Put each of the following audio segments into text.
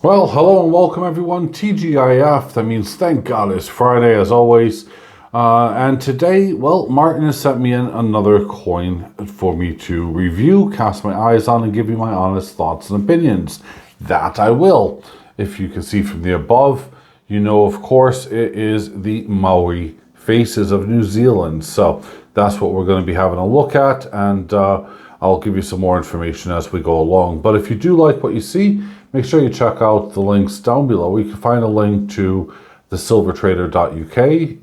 Well, hello and welcome everyone. TGIF, that means thank God it's Friday as always. And today, well, Martin has sent me in another coin for me to review, cast my eyes on, and give you my honest thoughts and opinions. That I will. If you can see from the above, you know, of course, it is the Maori faces of New Zealand. So that's what we're going to be having a look at, and I'll give you some more information as we go along. But if you do like what you see, make sure you check out the links down below. You can find a link to the silvertrader.uk,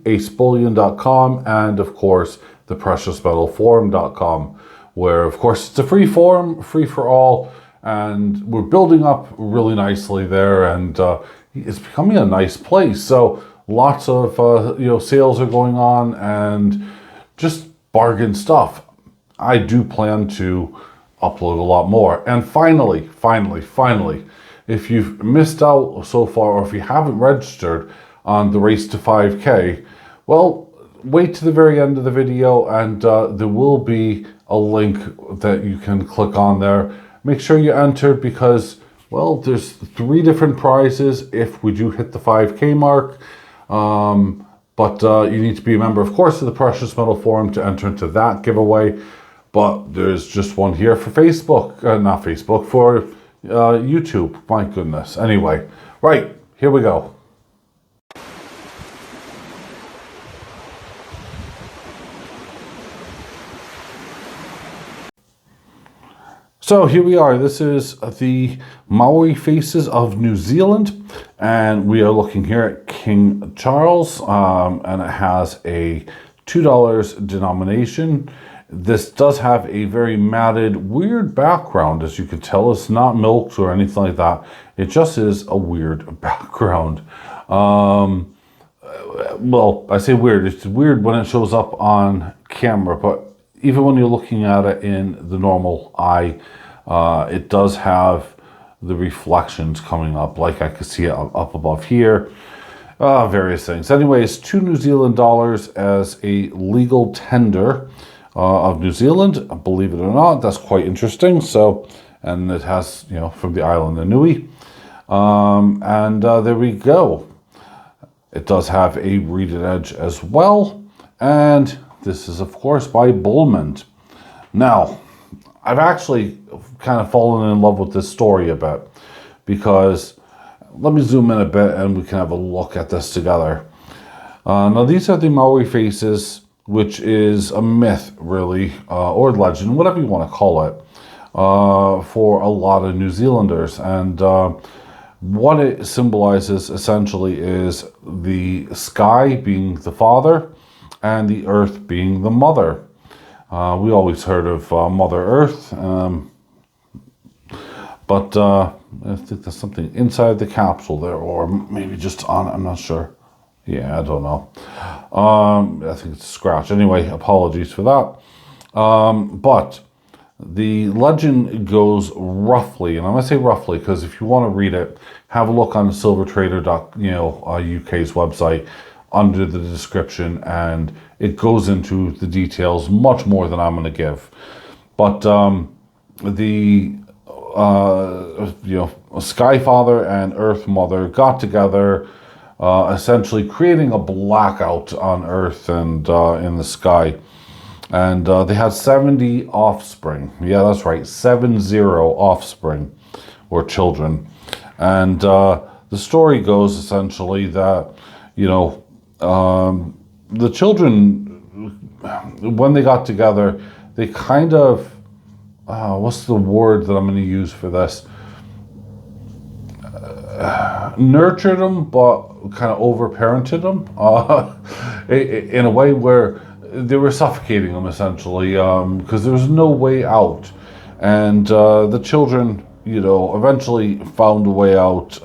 AceBullion.com, and of course the preciousmetalforum.com, where of course it's a free forum, free for all, and we're building up really nicely there, and it's becoming a nice place. So lots of sales are going on and just bargain stuff. I do plan to upload a lot more. And finally, if you've missed out so far, or if you haven't registered on the Race to 5K, well, wait to the very end of the video, and there will be a link that you can click on there. Make sure you enter, because, well, there's 3 different prizes if we do hit the 5K mark. But you need to be a member, of course, of the Precious Metal Forum to enter into that giveaway. But there's just one here for Facebook, not Facebook, for YouTube. My goodness. Anyway, right, here we go. So here we are. This is the Maori faces of New Zealand, and we are looking here at King Charles, and it has a $2 denomination. This does have a very matted, weird background, as you can tell. It's not milked or anything like that. It just is a weird background. Well, I say weird. It's weird when it shows up on camera, but even when you're looking at it in the normal eye, it does have the reflections coming up, like I could see it up above here. Various things. Anyways, 2 New Zealand dollars as a legal tender of New Zealand, believe it or not. That's quite interesting. So, and it has, from the island of Niue. And there we go. It does have a reeded edge as well. And this is, of course, by Bullman. Now, I've actually kind of fallen in love with this story a bit, because let me zoom in a bit and we can have a look at this together. Now, these are the Maori faces, which is a myth, really, or legend, whatever you want to call it, for a lot of New Zealanders. And what it symbolizes essentially is the sky being the father and the earth being the mother. We always heard of Mother Earth, but I think there's something inside the capsule there, or maybe just on it, I'm not sure. Yeah, I don't know. I think it's a scratch. Anyway, apologies for that. But the legend goes roughly, and I'm going to say roughly because if you want to read it, have a look on the silvertrader.uk's website under the description, and it goes into the details much more than I'm going to give. But the Sky Father and Earth Mother got together, essentially creating a blackout on Earth and in the sky. And they had 70 offspring. Yeah, that's right, 70 offspring, or children. And the story goes essentially that, the children, when they got together, they kind of, what's the word that I'm going to use for this? Nurtured them, but kind of over-parented them in a way where they were suffocating them, essentially, because there was no way out. And the children, eventually found a way out,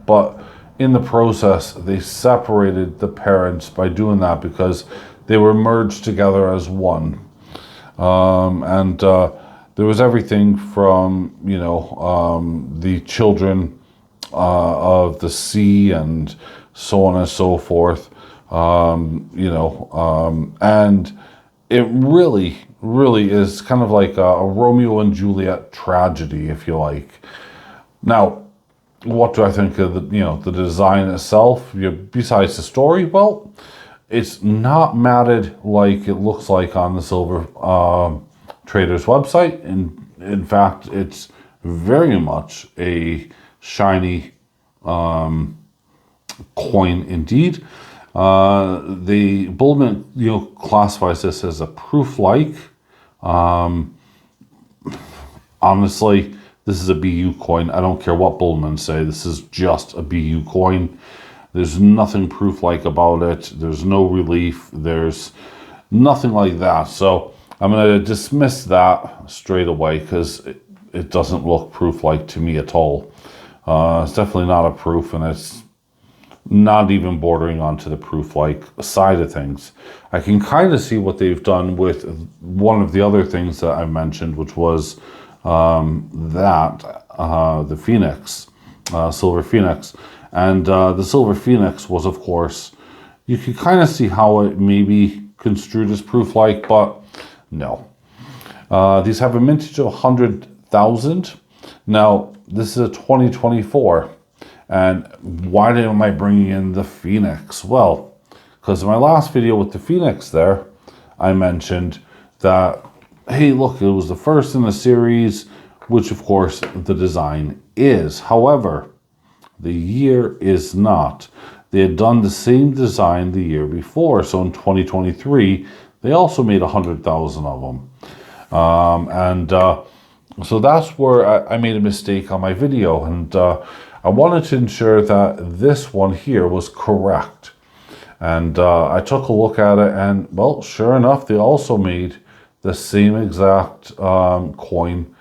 but in the process, they separated the parents by doing that, because they were merged together as one. And there was everything from, the children of the sea and so on and so forth, and it really is kind of like a Romeo and Juliet tragedy, if you like. Now, what do I think of the design itself? Besides the story, well, it's not matted like it looks like on the Silver Traders website. In fact, it's very much a shiny coin indeed. The bullion, classifies this as a proof-like. Honestly, this is a BU coin. I don't care what bullion say. This is just a BU coin. There's nothing proof-like about it. There's no relief. There's nothing like that. So I'm going to dismiss that straight away because it doesn't look proof-like to me at all. It's definitely not a proof, and it's not even bordering onto the proof-like side of things. I can kind of see what they've done with one of the other things that I mentioned, which was the Phoenix, Silver Phoenix. And the Silver Phoenix was, of course, you could kind of see how it may be construed as proof-like, but no. These have a mintage of 100,000. Now, this is a 2024. And why am I bringing in the Phoenix? Well, because in my last video with the Phoenix there, I mentioned that, hey, look, it was the first in the series, which of course the design is. However, the year is not. They had done the same design the year before. So in 2023, they also made 100,000 of them. So that's where I made a mistake on my video. And I wanted to ensure that this one here was correct. And I took a look at it, and, well, sure enough, they also made the same exact coin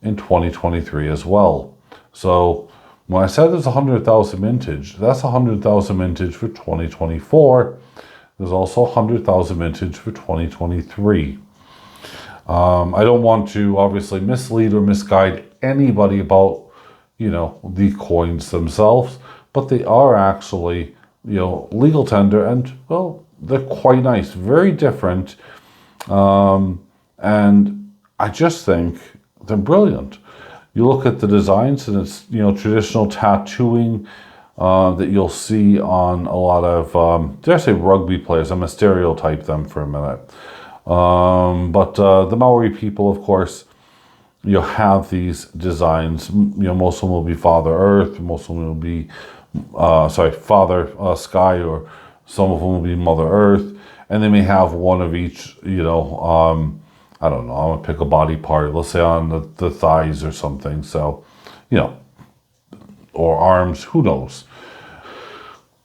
in 2023 as well. So when I said there's 100,000 mintage, that's 100,000 mintage for 2024. There's also 100,000 mintage for 2023. I don't want to obviously mislead or misguide anybody about the coins themselves, but they are actually, legal tender, and, well, they're quite nice, very different, and I just think they're brilliant. You look at the designs, and it's, traditional tattooing that you'll see on a lot of, dare I say rugby players? I'm going to stereotype them for a minute. But the Maori people, of course, you'll have these designs. Most of them will be Father Earth, most of them will be, Father Sky, or some of them will be Mother Earth, and they may have one of each, I don't know, I'm gonna pick a body part, let's say on the thighs or something, so, or arms, who knows.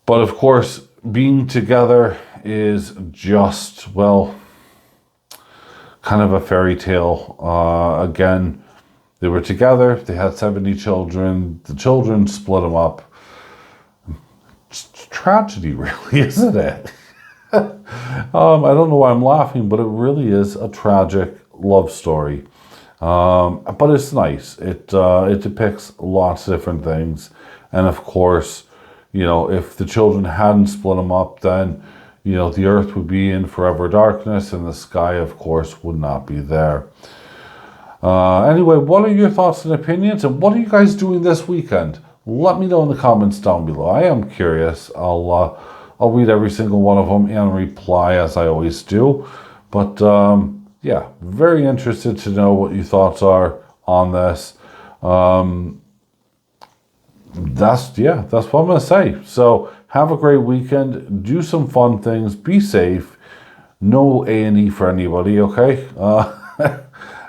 But of course, being together is just, well, kind of a fairy tale. Again, they were together, they had 70 children, the children split them up. It's tragedy, really, isn't it? I don't know why I'm laughing, but it really is a tragic love story. But it's nice. It depicts lots of different things. And of course, if the children hadn't split them up, then the earth would be in forever darkness, and the sky, of course, would not be there. Anyway, what are your thoughts and opinions, and what are you guys doing this weekend? Let me know in the comments down below. I am curious. I'll read every single one of them and reply as I always do. But yeah, very interested to know what your thoughts are on this. That's what I'm gonna say. So have a great weekend. Do some fun things. Be safe. No A&E for anybody, okay?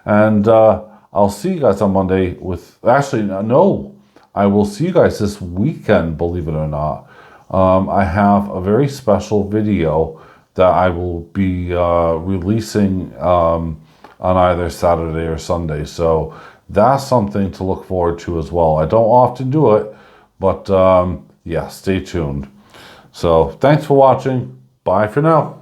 And I'll see you guys on Monday with... Actually, no. I will see you guys this weekend, believe it or not. I have a very special video that I will be releasing on either Saturday or Sunday. So that's something to look forward to as well. I don't often do it, but yeah, stay tuned. So thanks for watching. Bye for now.